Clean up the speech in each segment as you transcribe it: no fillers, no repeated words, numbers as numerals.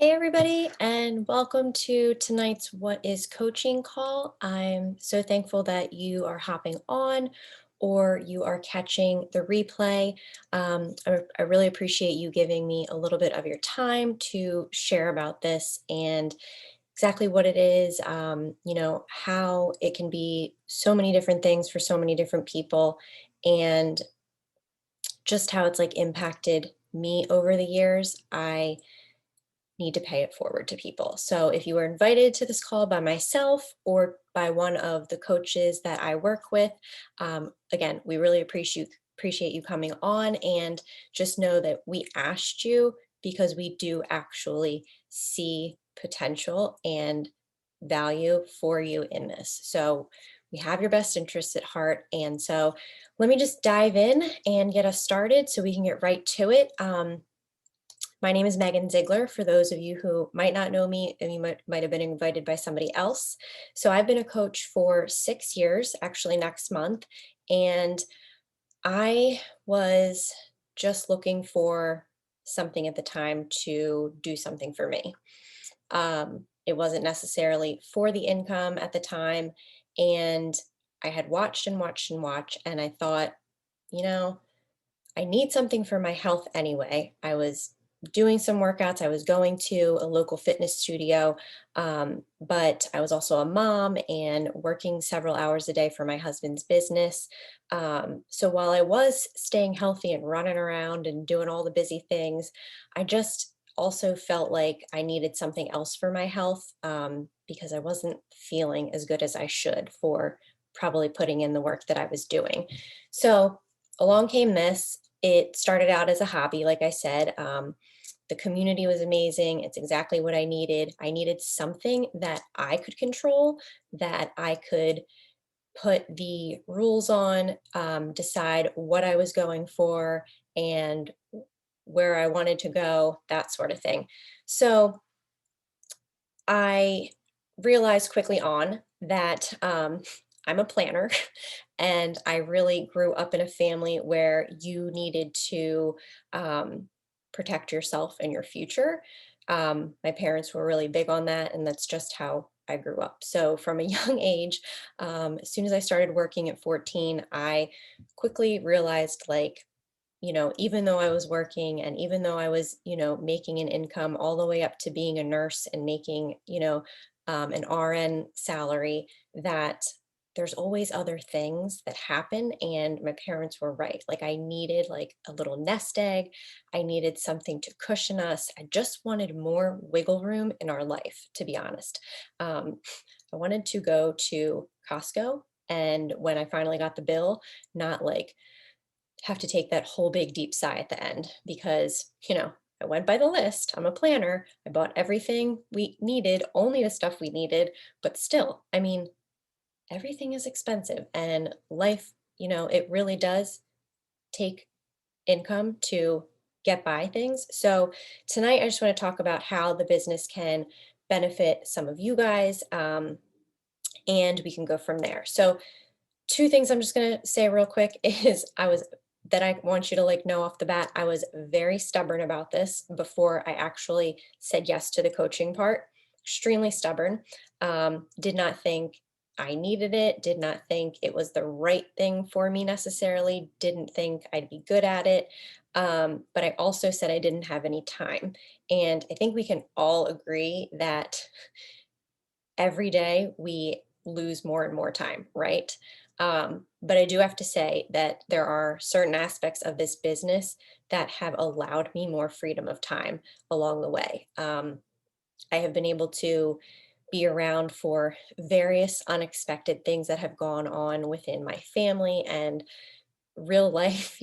Hey, everybody, and welcome to tonight's What is Coaching call. I'm so thankful that you are hopping on or you are catching the replay. I really appreciate you giving me a little bit of your time to share about this and exactly what it is, how it can be so many different things for so many different people, and just how it's like impacted me over the years. I need to pay it forward to people. So if you were invited to this call by myself or by one of the coaches that I work with, again, we really appreciate you coming on, and just know that we asked you because we do actually see potential and value for you in this. So we have your best interests at heart. And so let me just dive in and get us started so we can get right to it. My name is Megan Ziegler, for those of you who might not know me and you might have been invited by somebody else. So I've been a coach for 6 years, actually next month, and I was just looking for something at the time to do something for me. It wasn't necessarily for the income at the time, and I had watched and watched and watched, and I thought, you know, I need something for my health anyway. I was doing some workouts. I was going to a local fitness studio, but I was also a mom and working several hours a day for my husband's business. So while I was staying healthy and running around and doing all the busy things, I just also felt like I needed something else for my health, because I wasn't feeling as good as I should for probably putting in the work that I was doing. So along came this. It started out as a hobby, like I said. The community was amazing. It's exactly what I needed. I needed something that I could control, that I could put the rules on, decide what I was going for and where I wanted to go, that sort of thing. So I realized quickly on that I'm a planner, and I really grew up in a family where you needed to um, protect yourself and your future. My parents were really big on that, and that's just how I grew up. So, from a young age, as soon as I started working at 14, I quickly realized, like, even though I was working and even though I was, making an income all the way up to being a nurse and making, an RN salary, that there's always other things that happen. And my parents were right. Like, I needed like a little nest egg. I needed something to cushion us. I just wanted more wiggle room in our life, to be honest. Um, I wanted to go to Costco. And when I finally got the bill, not like have to take that whole big deep sigh at the end, because, I went by the list. I'm a planner. I bought everything we needed, only the stuff we needed, but still, I mean, everything is expensive, and life, it really does take income to get by things. So tonight I just want to talk about how the business can benefit some of you guys, and we can go from there. So two things I'm just gonna say real quick is that I want you to like know off the bat. I was very stubborn about this before I actually said yes to the coaching part. Extremely stubborn. Did not think I needed it, did not think it was the right thing for me necessarily, didn't think I'd be good at it. But I also said I didn't have any time. And I think we can all agree that every day we lose more and more time, right? But I do have to say that there are certain aspects of this business that have allowed me more freedom of time along the way. I have been able to be around for various unexpected things that have gone on within my family and real life,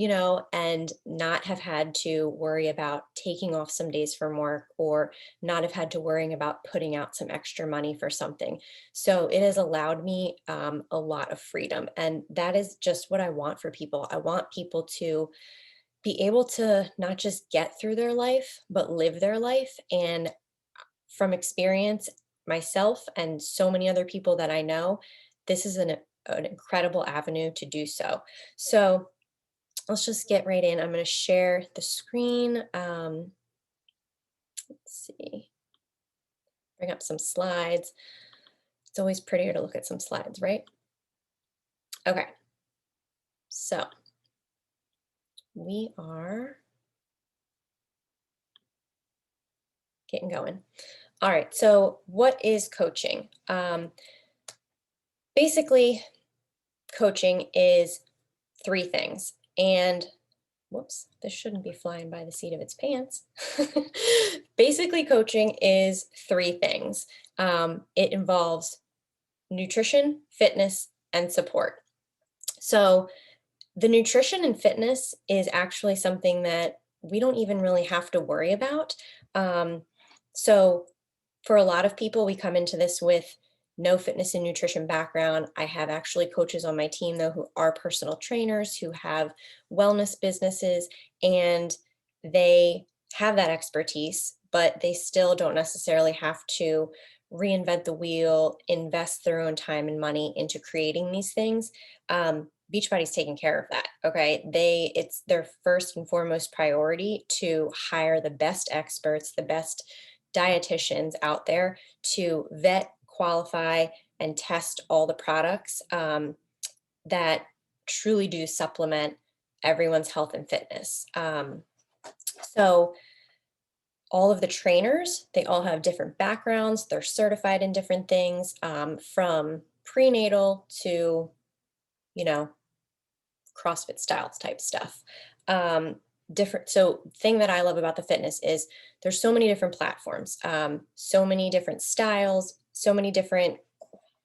and not have had to worry about taking off some days from work, or not have had to worrying about putting out some extra money for something. So it has allowed me a lot of freedom. And that is just what I want for people. I want people to be able to not just get through their life, but live their life. And from experience, myself and so many other people that I know, this is an incredible avenue to do so. So, let's just get right in. I'm going to share the screen. Let's see. Bring up some slides. It's always prettier to look at some slides, right? Okay, so we are getting going. All right, so what is coaching? Basically, coaching is three things. And whoops, this shouldn't be flying by the seat of its pants. Basically, coaching is three things. It involves nutrition, fitness, and support. So, the nutrition and fitness is actually something that we don't even really have to worry about. Um, so, for a lot of people, we come into this with no fitness and nutrition background. I have actually coaches on my team, though, who are personal trainers, who have wellness businesses, and they have that expertise, but they still don't necessarily have to reinvent the wheel, invest their own time and money into creating these things. Beachbody's taking care of that. Okay. It's their first and foremost priority to hire the best experts, the best dietitians out there to vet, qualify, and test all the products that truly do supplement everyone's health and fitness. So, all of the trainers, they all have different backgrounds. They're certified in different things, from prenatal to, you know, CrossFit styles type stuff. Different. So, thing that I love about the fitness is there's so many different platforms, so many different styles, so many different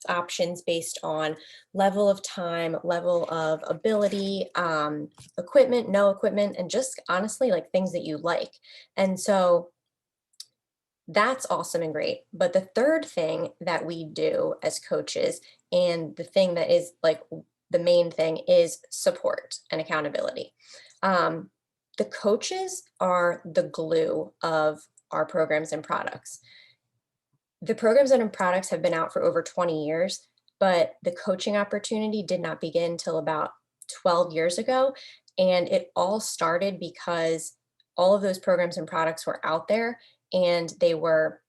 options based on level of time, level of ability, equipment, no equipment, and just honestly like things that you like. And so that's awesome and great. But the third thing that we do as coaches, and the thing that is like the main thing, is support and accountability. Um, the coaches are the glue of our programs and products. The programs and products have been out for over 20 years, but the coaching opportunity did not begin till about 12 years ago. And it all started because all of those programs and products were out there and they were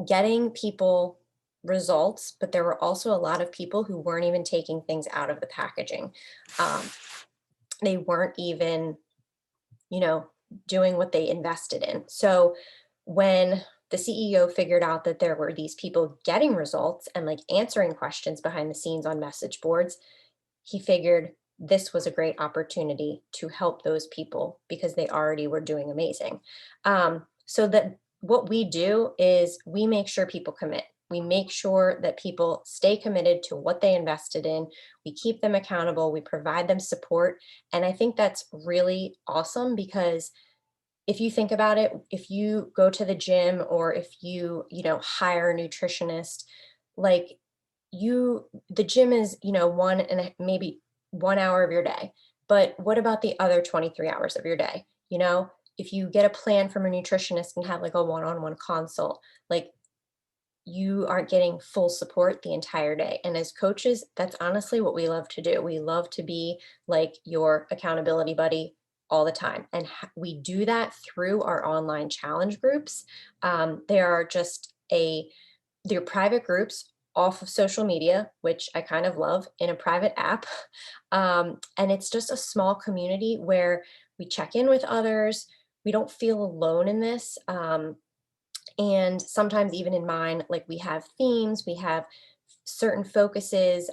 getting people results, but there were also a lot of people who weren't even taking things out of the packaging. Um, they weren't even, you know, doing what they invested in. So when the CEO figured out that there were these people getting results and like answering questions behind the scenes on message boards, he figured this was a great opportunity to help those people because they already were doing amazing. So that what we do is we make sure people commit. We make sure that people stay committed to what they invested in. We keep them accountable. We provide them support. And I think that's really awesome because if you think about it, if you go to the gym or if you hire a nutritionist, like the gym is, maybe 1 hour of your day. But what about the other 23 hours of your day? If you get a plan from a nutritionist and have like a one-on-one consult, like you aren't getting full support the entire day. And as coaches, that's honestly what we love to do. We love to be like your accountability buddy all the time. And we do that through our online challenge groups. They are they're private groups off of social media, which I kind of love, in a private app. And it's just a small community where we check in with others. We don't feel alone in this. And sometimes even in mine, like we have themes, we have certain focuses,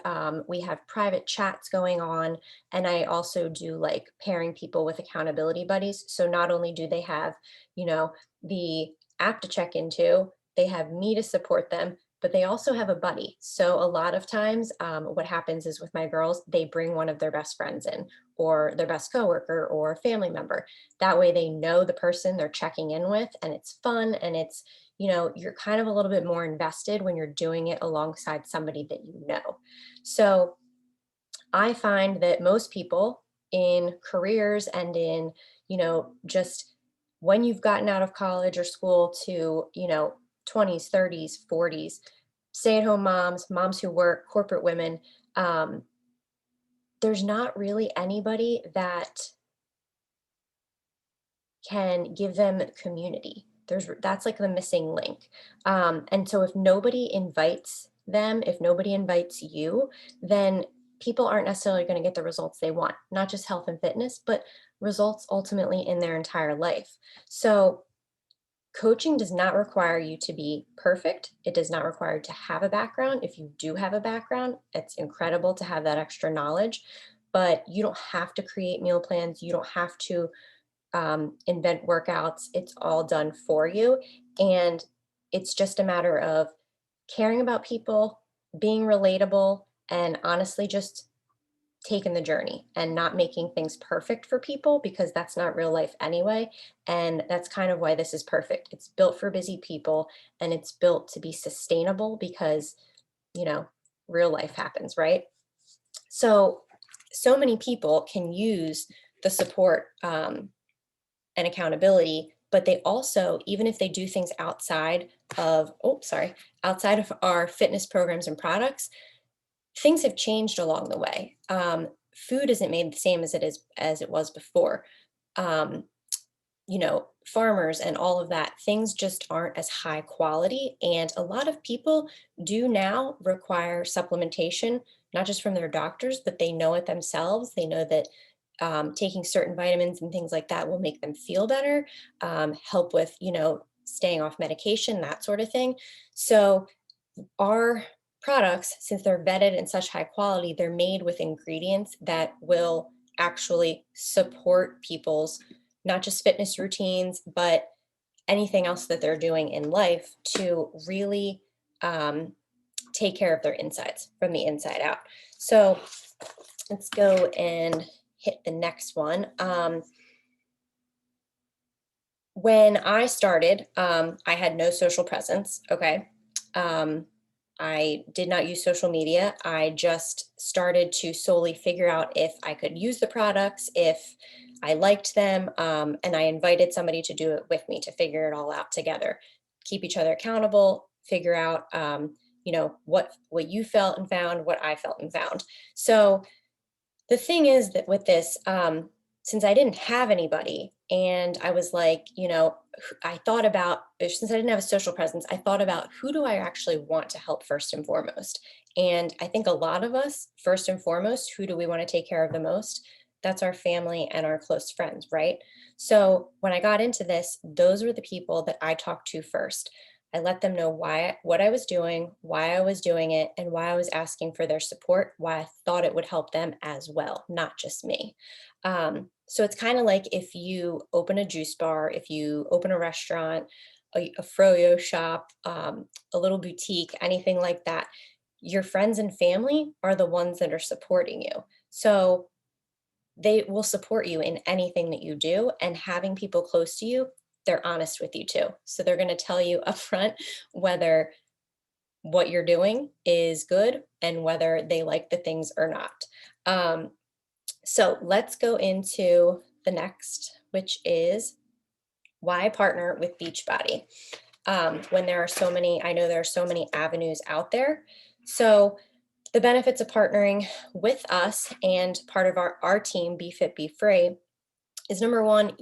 we have private chats going on, and I also do like pairing people with accountability buddies. So not only do they have, you know, the app to check into, they have me to support them, but they also have a buddy. So a lot of times, what happens is with my girls, they bring one of their best friends in, or their best coworker, or a family member. That way they know the person they're checking in with, and it's fun, and you're kind of a little bit more invested when you're doing it alongside somebody that you know. So I find that most people in careers and in, just when you've gotten out of college or school to, 20s, 30s, 40s, stay at home moms, moms who work, corporate women, um, there's not really anybody that can give them community. That's like the missing link. And so if nobody invites them, if nobody invites you, then people aren't necessarily going to get the results they want, not just health and fitness, but results ultimately in their entire life. So coaching does not require you to be perfect. It does not require you to have a background. If you do have a background, it's incredible to have that extra knowledge, but you don't have to create meal plans. You don't have to invent workouts. It's all done for you. And it's just a matter of caring about people, being relatable, and honestly just taking the journey and not making things perfect for people because that's not real life anyway. And that's kind of why this is perfect. It's built for busy people and it's built to be sustainable because, you know, real life happens, right? So, so many people can use the support and accountability, but they also, even if they do things outside of our fitness programs and products, things have changed along the way. Food isn't made the same as it was before. Um, Farmers and all of that, things just aren't as high quality. And a lot of people do now require supplementation, not just from their doctors, but they know it themselves. They know that taking certain vitamins and things like that will make them feel better, help with, staying off medication, that sort of thing. So our products, since they're vetted in such high quality, they're made with ingredients that will actually support people's not just fitness routines, but anything else that they're doing in life to really um, take care of their insides from the inside out. So let's go and hit the next one. When I started, I had no social presence. Okay. Um, I did not use social media. I just started to solely figure out if I could use the products, if I liked them, and I invited somebody to do it with me to figure it all out together, keep each other accountable, figure out, what you felt and found, what I felt and found. So the thing is that with this, since I didn't have anybody and I was like, I thought about, since I didn't have a social presence, I thought about who do I actually want to help first and foremost. And I think a lot of us, first and foremost, who do we want to take care of the most? That's our family and our close friends, right? So when I got into this, those were the people that I talked to first. I let them know what I was doing, why I was doing it, and why I was asking for their support, why I thought it would help them as well, not just me. So it's kind of like if you open a juice bar, if you open a restaurant, a froyo shop, a little boutique, anything like that, your friends and family are the ones that are supporting you. So they will support you in anything that you do, and having people close to you, they're honest with you too. So they're going to tell you upfront whether what you're doing is good and whether they like the things or not. Um, so let's go into the next, which is why partner with Beachbody. When there are so many, I know there are so many avenues out there. So the benefits of partnering with us and part of our team, Be Fit, Be Free, is number one,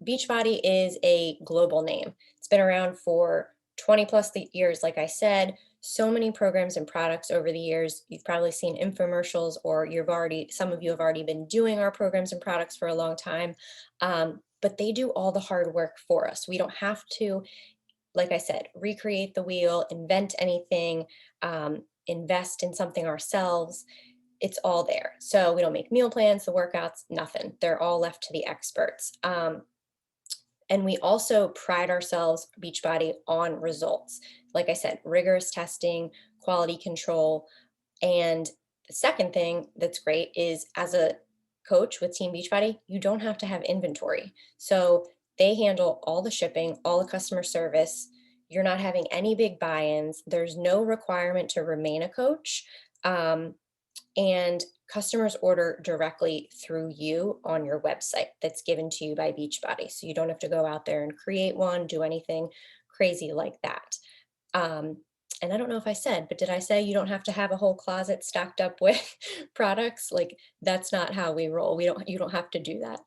Beachbody is a global name. It's been around for 20 plus years, like I said. So many programs and products over the years. You've probably seen infomercials, or some of you have already been doing our programs and products for a long time. But they do all the hard work for us. We don't have to, like I said, recreate the wheel, invent anything, invest in something ourselves. It's all there. So we don't make meal plans, the workouts, nothing. They're all left to the experts. And we also pride ourselves, Beachbody, on results. Like I said, rigorous testing, quality control. And the second thing that's great is as a coach with Team Beachbody, you don't have to have inventory. So they handle all the shipping, all the customer service. You're not having any big buy ins. There's no requirement to remain a coach. Um, and customers order directly through you on your website that's given to you by Beachbody. So you don't have to go out there and create one, do anything crazy like that. Um, and I don't know if I said, but did I say you don't have to have a whole closet stacked up with products? Like that's not how we roll. You don't have to do that.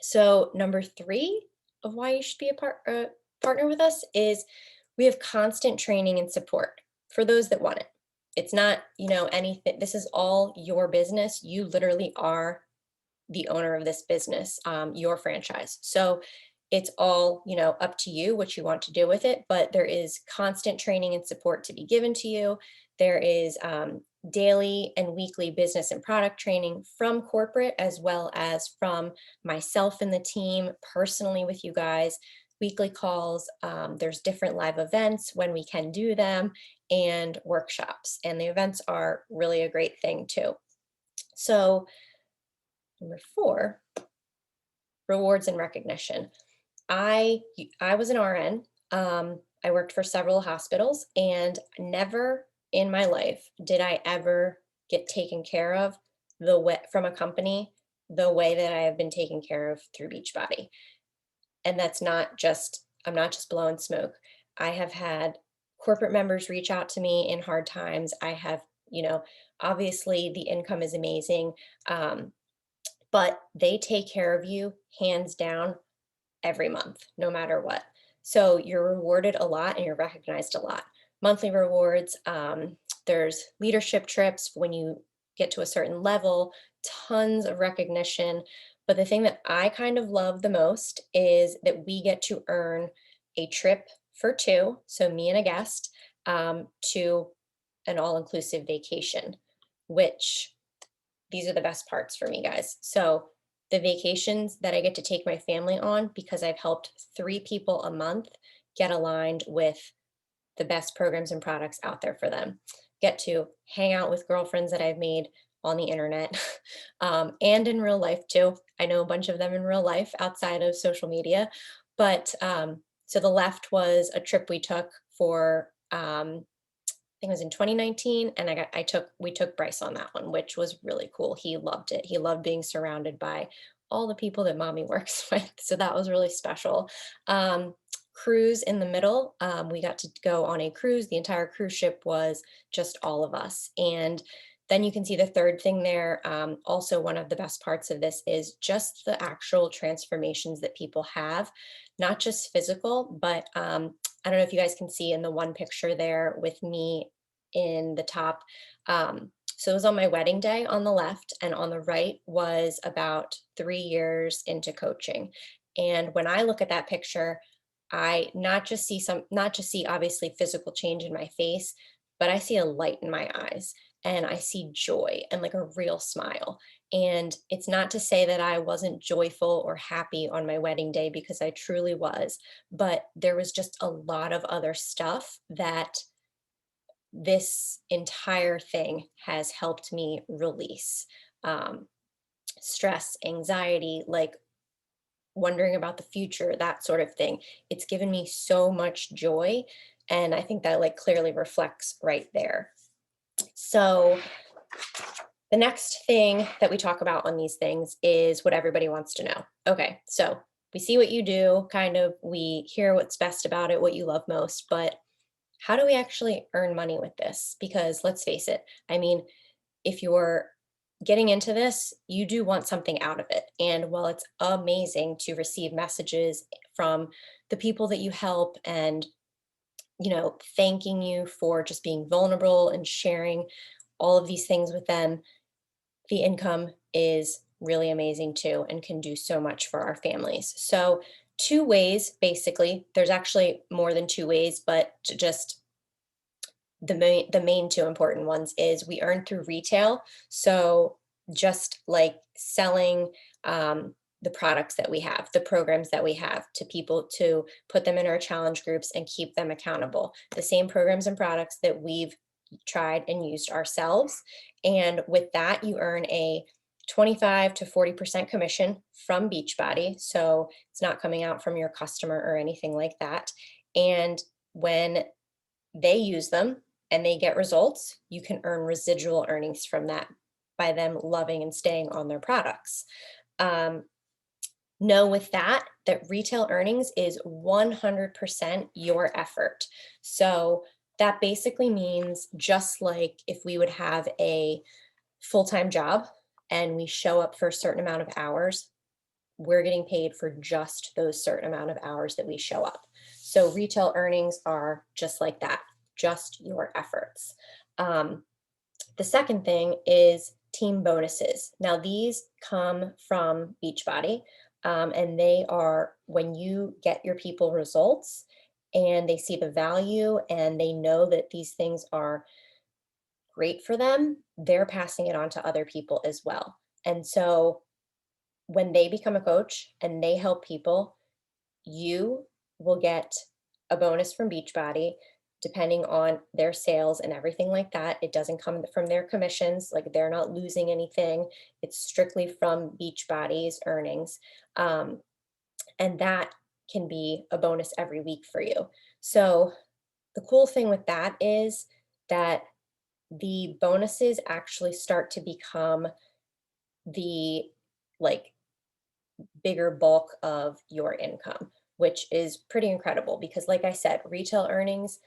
So number three, of why you should be a partner with us is we have constant training and support for those that want it. It's not, anything. This is all your business. You literally are the owner of this business, your franchise. So it's all, up to you what you want to do with it. But there is constant training and support to be given to you. There is daily and weekly business and product training from corporate as well as from myself and the team personally with you guys. Weekly calls. There's different live events when we can do them and workshops. And the events are really a great thing too. So, number four, rewards and recognition. I was an RN. I worked for several hospitals, and never in my life did I ever get taken care of the way from a company the way that I have been taken care of through Beachbody. And that's not just I'm not just blowing smoke. I have had corporate members reach out to me in hard times. I have, obviously the income is amazing. Um, but they take care of you hands down every month, no matter what. So you're rewarded a lot and you're recognized a lot. Monthly rewards, there's leadership trips when you get to a certain level, tons of recognition. But the thing that I kind of love the most is that we get to earn a trip for two, so me and a guest, to an all inclusive vacation, which these are the best parts for me, guys. So the vacations that I get to take my family on because I've helped three people a month get aligned with the best programs and products out there for them. Get to hang out with girlfriends that I've made on the internet and in real life too. I know a bunch of them in real life outside of social media. But so the left was a trip we took for think it was in 2019, and we took Bryce on that one, which was really cool. He loved it. He loved being surrounded by all the people that mommy works with. So that was really special. Cruise in the middle. We got to go on a cruise. The entire cruise ship was just all of us. And then you can see the third thing there. Also, one of the best parts of this is just the actual transformations that people have, not just physical, but I don't know if you guys can see in the one picture there with me in the top. So it was on my wedding day on the left, and on the right was about 3 years into coaching. And when I look at that picture, I not just see obviously physical change in my face, but I see a light in my eyes and I see joy and like a real smile. And it's not to say that I wasn't joyful or happy on my wedding day because I truly was, but there was just a lot of other stuff that this entire thing has helped me release. Um, Stress, anxiety, like wondering about the future, that sort of thing. It's given me so much joy. And I think that like clearly reflects right there. So the next thing that we talk about on these things is what everybody wants to know. Okay, so we see what you do, kind of, we hear what's best about it, what you love most, but how do we actually earn money with this? Because let's face it, I mean, if you're getting into this, you do want something out of it. And while it's amazing to receive messages from the people that you help and, thanking you for just being vulnerable and sharing all of these things with them, the income is really amazing too and can do so much for our families. So, two ways basically, there's actually more than two ways, but to just the main two important ones is we earn through retail. So just like selling the products that we have, the programs that we have to people to put them in our challenge groups and keep them accountable. The same programs and products that we've tried and used ourselves. And with that, you earn a 25 to 40% commission from Beachbody. So it's not coming out from your customer or anything like that. And when they use them and they get results, you can earn residual earnings from that by them loving and staying on their products. Um, know with that retail earnings is 100% your effort. So that basically means just like if we would have a full-time job and we show up for a certain amount of hours, we're getting paid for just those certain amount of hours that we show up. So retail earnings are just like that, just your efforts. The second thing is team bonuses. Now, these come from Beachbody, and they are when you get your people results and they see the value and they know that these things are great for them, they're passing it on to other people as well. And so when they become a coach and they help people, you will get a bonus from Beachbody depending on their sales and everything like that. It doesn't come from their commissions, like they're not losing anything. It's strictly from Beachbody's earnings. Um, and that can be a bonus every week for you. So the cool thing with that is that the bonuses actually start to become the like bigger bulk of your income, which is pretty incredible because, like I said, retail earnings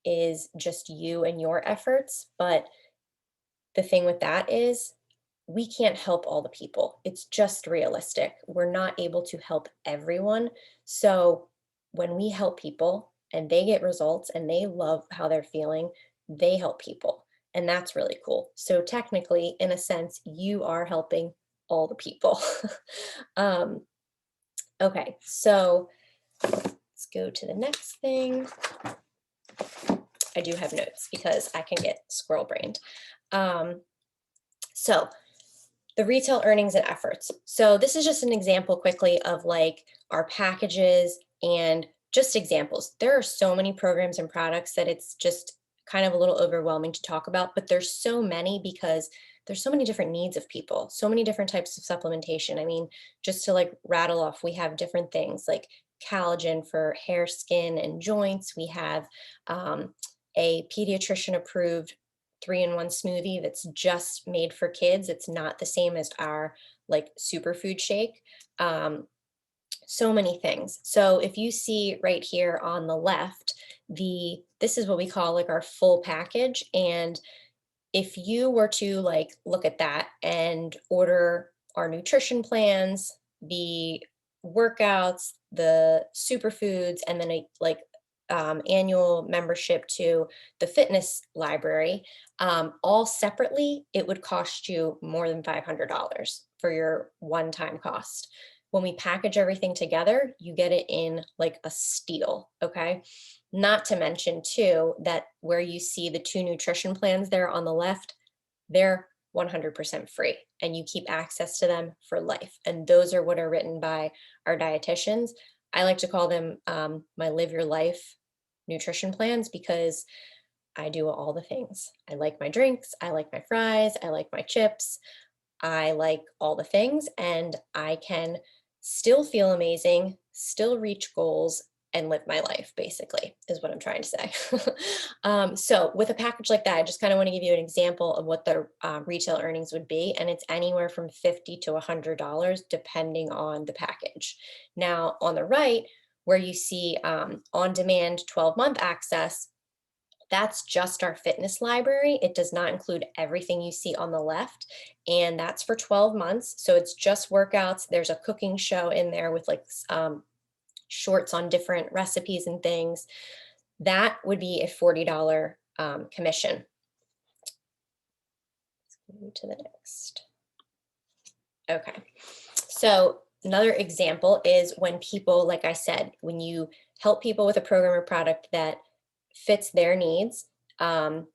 is just you and your efforts. But the thing with that is, we can't help all the people. It's just realistic. We're not able to help everyone. So when we help people and they get results and they love how they're feeling, they help people. And that's really cool. So technically, in a sense, you are helping all the people. um, Okay, so let's go to the next thing. I do have notes because I can get squirrel brained. Um, so the retail earnings and efforts. So this is just an example quickly of like our packages and just examples. There are so many programs and products that it's just kind of a little overwhelming to talk about, but there's so many because there's so many different needs of people, so many different types of supplementation. I mean, just to like rattle off, we have different things like collagen for hair, skin, and joints. We have a pediatrician approved 3-in-1 smoothie that's just made for kids. It's not the same as our like superfood shake. So many things. So if you see right here on the left, this is what we call like our full package. And if you were to like look at that and order our nutrition plans, the workouts, the superfoods, and then a like annual membership to the fitness library, all separately, it would cost you more than $500 for your one-time cost. When we package everything together, you get it in like a steal, okay? Not to mention too, that where you see the 2 nutrition plans there on the left, they're 100% free and you keep access to them for life. And those are what are written by our dietitians. I like to call them my live your life nutrition plans because I do all the things. I like my drinks, I like my fries, I like my chips, I like all the things, and I can still feel amazing, still reach goals, and live my life, basically, is what I'm trying to say. So, with a package like that, I just kind of want to give you an example of what the retail earnings would be, and it's anywhere from $50 to $100, depending on the package. Now, on the right, where you see on demand 12-month access, that's just our fitness library. It does not include everything you see on the left. And that's for 12 months. So it's just workouts. There's a cooking show in there with like shorts on different recipes and things. That would be a $40 commission. Let's go to the next. Okay. So another example is when people, like I said, when you help people with a program or product that fits their needs. And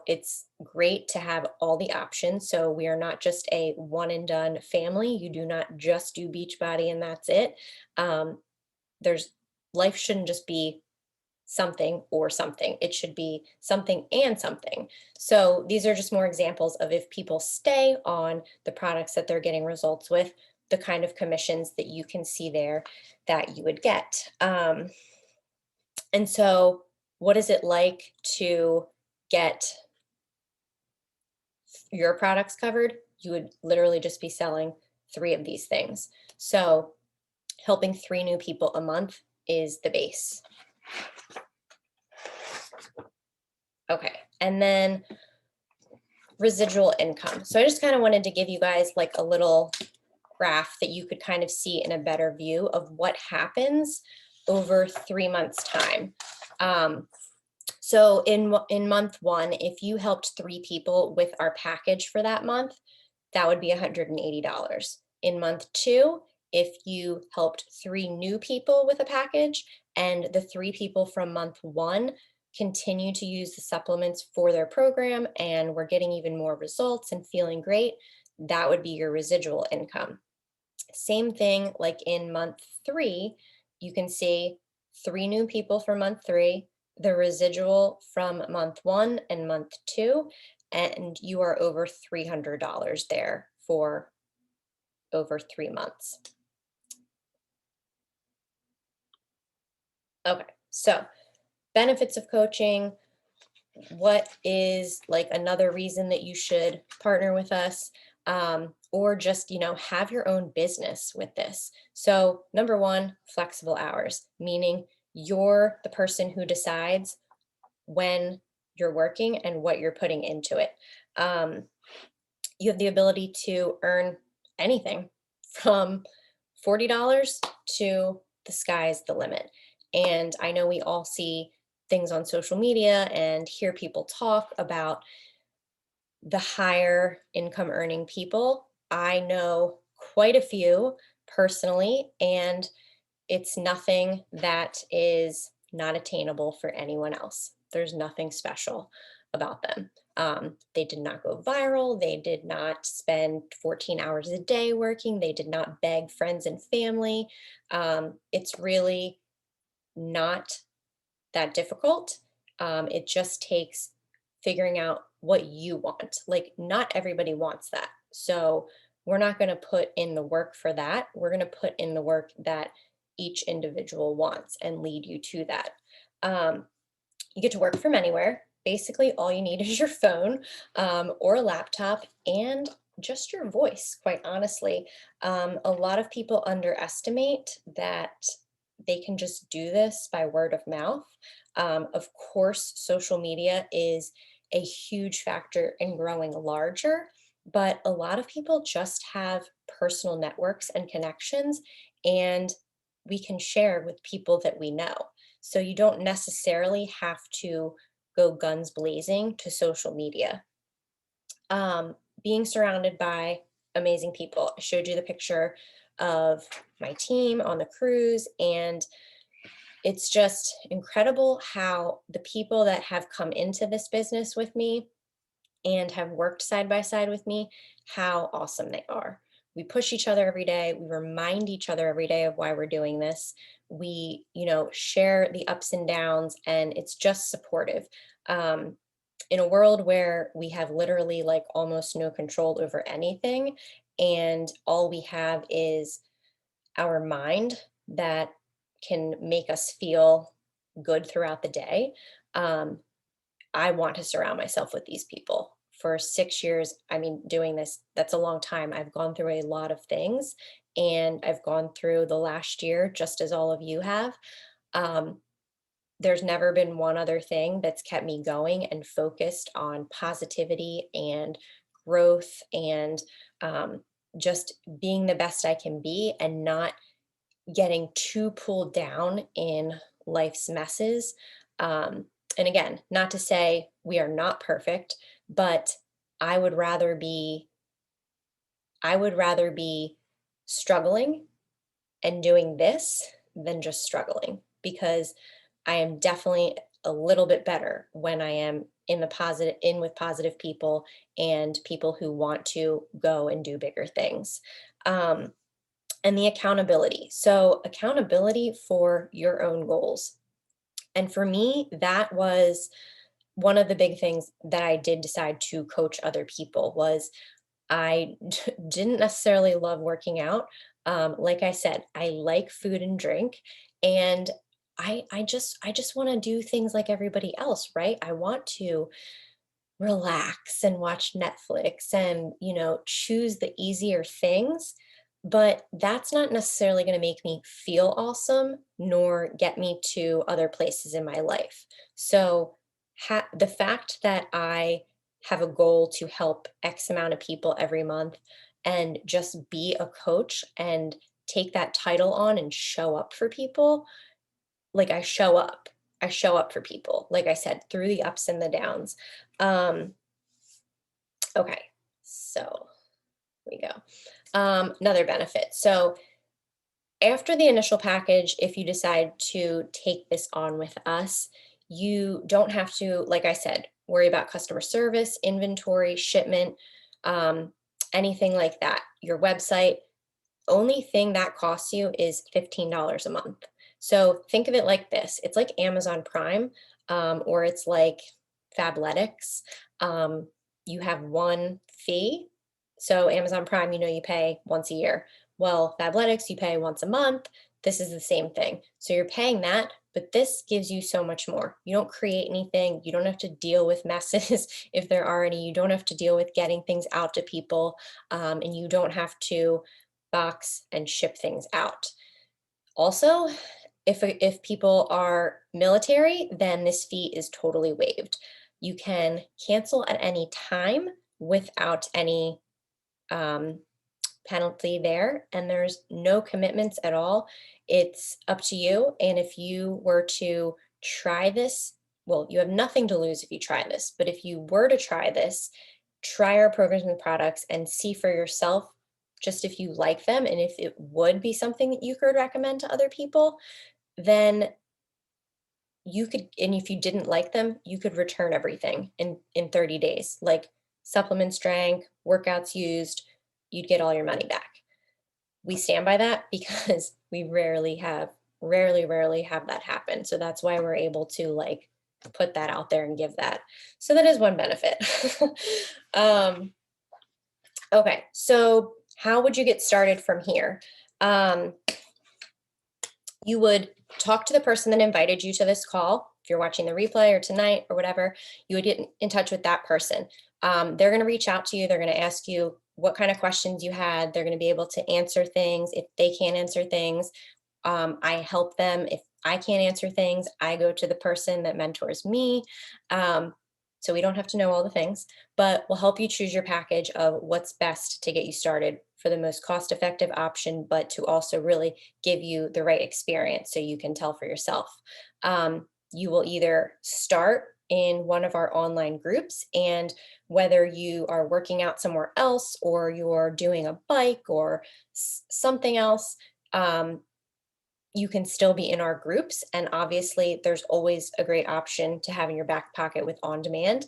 it's great to have all the options. So we are not just a one and done family. You do not just do Beachbody and that's it. There's Life shouldn't just be something or something. It should be something and something. So these are just more examples of if people stay on the products that they're getting results with, the kind of commissions that you can see there that you would get. And so what is it like to get your products covered? You would literally just be selling 3 of these things. So helping 3 new people a month is the base. Okay, and then residual income. So I just kind of wanted to give you guys like a little graph that you could kind of see in a better view of what happens over 3 months time. Um, so in month one, if you helped 3 people with our package for that month, that would be $180. In month two, if you helped 3 new people with a package and the 3 people from month one continue to use the supplements for their program and we're getting even more results and feeling great, that would be your residual income. Same thing like in month three, you can see 3 new people for month three, the residual from month one and month two, and you are over $300 there for over 3 months. Okay, so benefits of coaching. What is like another reason that you should partner with us, or just have your own business with this? So number one, flexible hours, meaning you're the person who decides when you're working and what you're putting into it. um, you have the ability to earn anything from $40 to the sky's the limit. And I know we all see things on social media and hear people talk about the higher income earning people. I know quite a few personally, and it's nothing that is not attainable for anyone else. There's nothing special about them. They did not go viral. They did not spend 14 hours a day working. They did not beg friends and family. It's really not that difficult. It just takes figuring out what you want. Like, not everybody wants that. So, we're not going to put in the work for that. We're going to put in the work that each individual wants and lead you to that. Um, you get to work from anywhere. Basically, all you need is your phone, or a laptop and just your voice, quite honestly. A lot of people underestimate that they can just do this by word of mouth. Of course, social media is a huge factor in growing larger, but a lot of people just have personal networks and connections, and we can share with people that we know. So you don't necessarily have to go guns blazing to social media. Being surrounded by amazing people. I showed you the picture of my team on the cruise, and it's just incredible how the people that have come into this business with me and have worked side by side with me, how awesome they are. We push each other every day. We remind each other every day of why we're doing this. We, share the ups and downs, and it's just supportive. Um, in a world where we have literally like almost no control over anything, and all we have is our mind that can make us feel good throughout the day. Um, I want to surround myself with these people. For 6 years, I mean, doing this, that's a long time. I've gone through a lot of things, and I've gone through the last year just as all of you have. Um, there's never been one other thing that's kept me going and focused on positivity and growth and, um, just being the best I can be and not getting too pulled down in life's messes. Um, and again, not to say we are not perfect, but I would rather be I would rather be struggling and doing this than just struggling, because I am definitely a little bit better when I am in with positive people and people who want to go and do bigger things. Um, and the accountability. So, accountability for your own goals. And for me, that was one of the big things that I did decide to coach other people was I didn't necessarily love working out. Like I said, I like food and drink, and I just want to do things like everybody else, right? I want to relax and watch Netflix and, choose the easier things. But that's not necessarily going to make me feel awesome nor get me to other places in my life. So, the fact that I have a goal to help X amount of people every month and just be a coach and take that title on and show up for people, like I show up. I show up for people, like I said, through the ups and the downs. Um, okay, so here we go. Another benefit. So after the initial package, if you decide to take this on with us, you don't have to, like I said, worry about customer service, inventory, shipment, um, anything like that. Your website, only thing that costs you is $15 a month. So think of it like this. It's like Amazon Prime, or it's like Fabletics. Um, you have one fee. So Amazon Prime, you pay once a year. Well, Fabletics, you pay once a month. This is the same thing. So you're paying that, but this gives you so much more. You don't create anything. You don't have to deal with messes if there are any. You don't have to deal with getting things out to people, and you don't have to box and ship things out. Also, if people are military, then this fee is totally waived. You can cancel at any time without any um, penalty there, and there's no commitments at all. It's up to you. And if you were to try this, well, you have nothing to lose if you try this, but if you were to try this, try our programs and products and see for yourself just if you like them and if it would be something that you could recommend to other people, then you could, and if you didn't like them, you could return everything in 30 days. Like supplements drank, workouts used, you'd get all your money back. We stand by that because we rarely have that happen. So that's why we're able to like put that out there and give that. So that is one benefit. um, okay, so how would you get started from here? Um, you would talk to the person that invited you to this call. If you're watching the replay or tonight or whatever, you would get in touch with that person. They're going to reach out to you. They're going to ask you what kind of questions you had. They're going to be able to answer things. If they can't answer things, I help them. If I can't answer things, I go to the person that mentors me. So we don't have to know all the things, but we'll help you choose your package of what's best to get you started for the most cost effective option, but to also really give you the right experience so you can tell for yourself. You will either start in one of our online groups, and whether you are working out somewhere else or you're doing a bike or something else, you can still be in our groups. And obviously, there's always a great option to have in your back pocket with on demand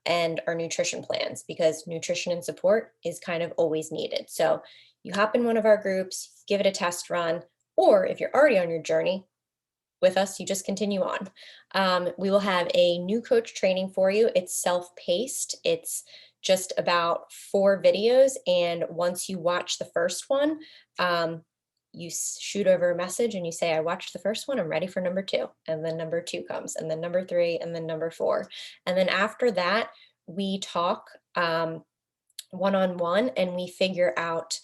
and our nutrition plans, because nutrition and support is kind of always needed. So you hop in one of our groups, give it a test run, or if you're already on your journey with us, you just continue on. We will have a new coach training for you. It's self-paced. It's just about 4 videos. And once you watch the first one, you shoot over a message and you say, I watched the first one, I'm ready for number 2. And then number 2 comes, and then number 3, and then number 4. And then after that, we talk one-on-one and we figure out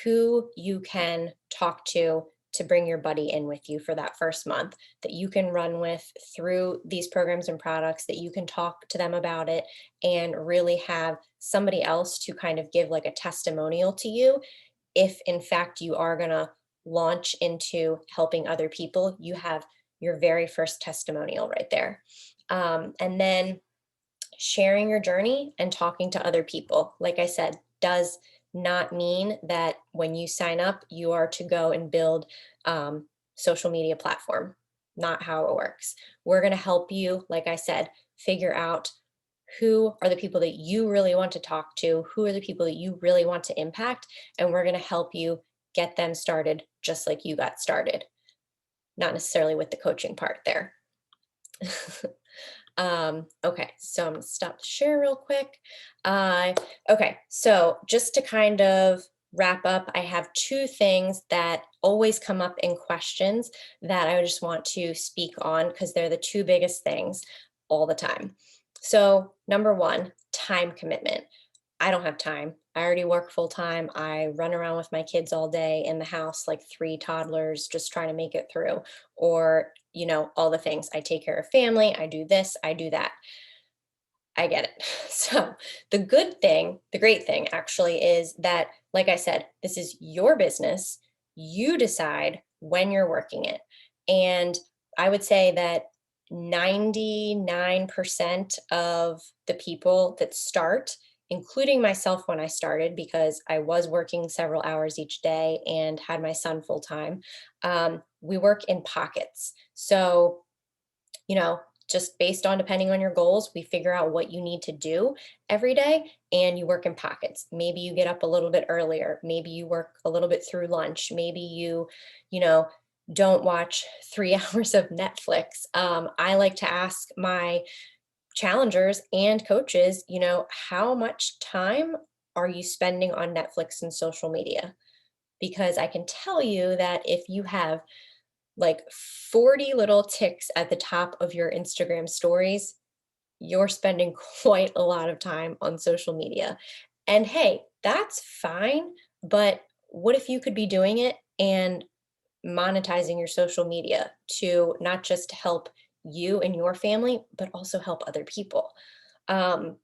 who you can talk to bring your buddy in with you for that first month, that you can run with through these programs and products, that you can talk to them about it and really have somebody else to kind of give like a testimonial to you. If in fact you are going to launch into helping other people, you have your very first testimonial right there. And then sharing your journey and talking to other people, like I said, does not mean that when you sign up, you are to go and build social media platform. Not how it works. We're going to help you, like I said, figure out who are the people that you really want to talk to, who are the people that you really want to impact, and we're going to help you get them started just like you got started. Not necessarily with the coaching part there. Okay, so I'm gonna stop the share real quick. Okay, so just to kind of wrap up, I have 2 things that always come up in questions that I just want to speak on because they're the 2 biggest things all the time. So, number 1, time commitment. I don't have time. I already work full time. I run around with my kids all day in the house, like 3 toddlers, just trying to make it through, or, all the things. I take care of family, I do this, I do that. I get it. So, the good thing, the great thing actually is that, like I said, this is your business. You decide when you're working it. And I would say that 99% of the people that start, including myself when I started, because I was working several hours each day and had my son full time, we work in pockets. So, you know, just based on depending on your goals, we figure out what you need to do every day and you work in pockets. Maybe you get up a little bit earlier, maybe you work a little bit through lunch, maybe you know, don't watch 3 hours of Netflix. I like to ask my challengers and coaches, how much time are you spending on Netflix and social media? Because I can tell you that if you have like 40 little ticks at the top of your Instagram stories, you're spending quite a lot of time on social media. And hey, that's fine, but what if you could be doing it and monetizing your social media to not just help you and your family, but also help other people? Um,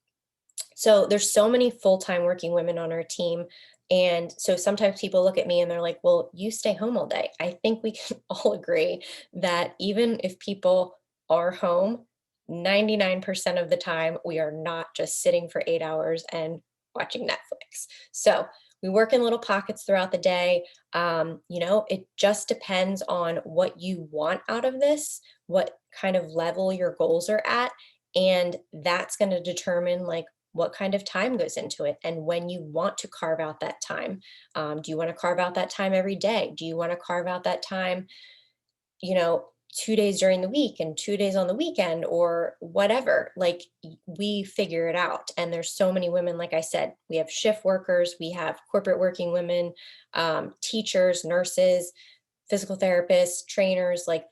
so there's so many full-time working women on our team. And so sometimes people look at me and they're like, well, you stay home all day. I think we can all agree that even if people are home, 99% of the time, we are not just sitting for 8 hours and watching Netflix. So we work in little pockets throughout the day. It just depends on what you want out of this, what kind of level your goals are at. And that's going to determine like what kind of time goes into it and when you want to carve out that time. Do you want to carve out that time every day? Do you want to carve out that time, you know, 2 days during the week and 2 days on the weekend or whatever? Like we figure it out. And there's so many women, like I said, we have shift workers, we have corporate working women, teachers, nurses, physical therapists, trainers, like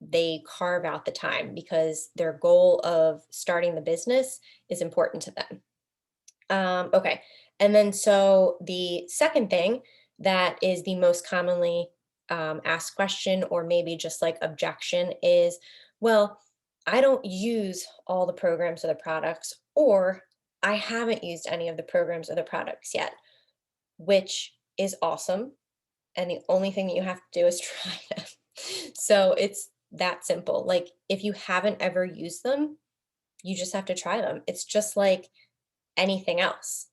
they carve out the time because their goal of starting the business is important to them. Okay. And then, so the second thing that is the most commonly asked question, or maybe just like objection, is, well, I don't use all the programs or the products, or I haven't used any of the programs or the products yet, which is awesome. And the only thing that you have to do is try them. So it's that simple. Like if you haven't ever used them, you just have to try them. It's just like anything else,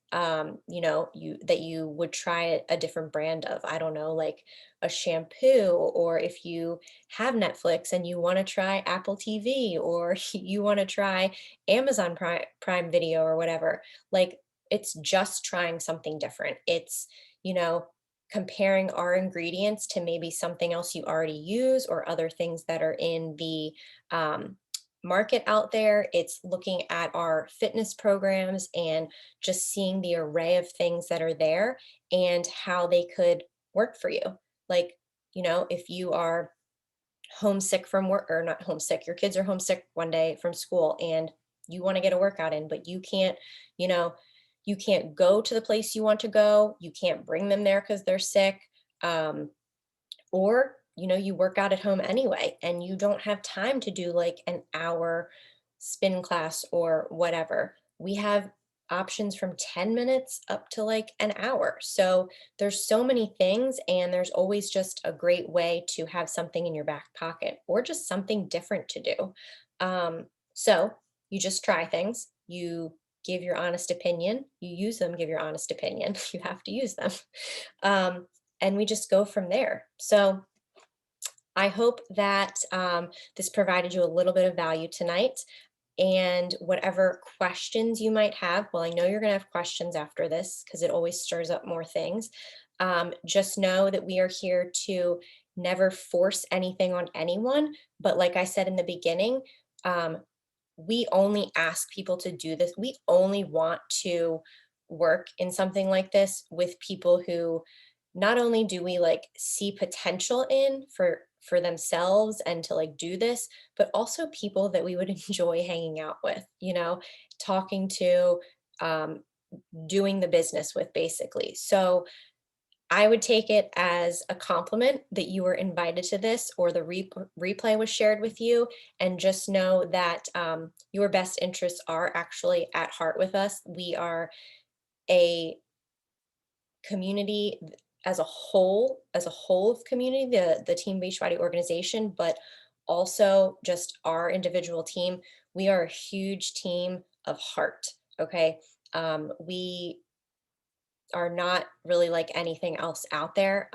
you would try a different brand of, I don't know, like a shampoo, or if you have Netflix and you want to try Apple TV, or you want to try Amazon Prime Video or whatever. Like it's just trying something different. It's, you know, comparing our ingredients to maybe something else you already use or other things that are in the um, market out there. It's looking at our fitness programs and just seeing the array of things that are there and how they could work for you. Like, if you are homesick from work, or not homesick, your kids are homesick one day from school and you want to get a workout in, but you know, you can't go to the place you want to go. You can't bring them there because they're sick. Um, or you work out at home anyway and you don't have time to do like an hour spin class or whatever. We have options from 10 minutes up to like an hour. So there's so many things, and there's always just a great way to have something in your back pocket or just something different to do. So you just try things, you give your honest opinion, you use them, give your honest opinion. You have to use them. um, and we just go from there. So I hope that this provided you a little bit of value tonight. And whatever questions you might have, well, I know you're going to have questions after this because it always stirs up more things. Just know that we are here to never force anything on anyone. But like I said in the beginning, um, we only ask people to do this. We only want to work in something like this with people who not only do we like see potential in for themselves and to like do this, but also people that we would enjoy hanging out with, talking to, um, doing the business with, basically. So I would take it as a compliment that you were invited to this or the replay was shared with you. And just know that your best interests are actually at heart with us. We are a community as a whole of community, the Team Beachbody organization, but also just our individual team. We are a huge team of heart. Okay. We are not really like anything else out there.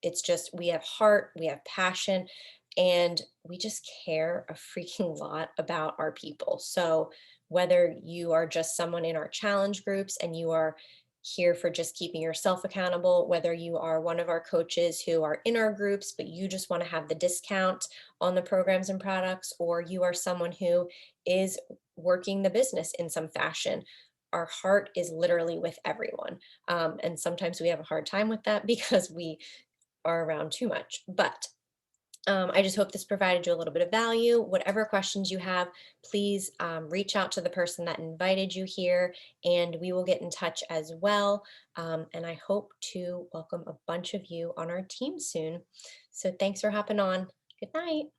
It's just we have heart, we have passion, and we just care a freaking lot about our people. So, whether you are just someone in our challenge groups and you are here for just keeping yourself accountable, whether you are one of our coaches who are in our groups, but you just want to have the discount on the programs and products, or you are someone who is working the business in some fashion, our heart is literally with everyone. And sometimes we have a hard time with that because we are around too much. But I just hope this provided you a little bit of value. Whatever questions you have, please reach out to the person that invited you here, and we will get in touch as well. And I hope to welcome a bunch of you on our team soon. So thanks for hopping on. Good night.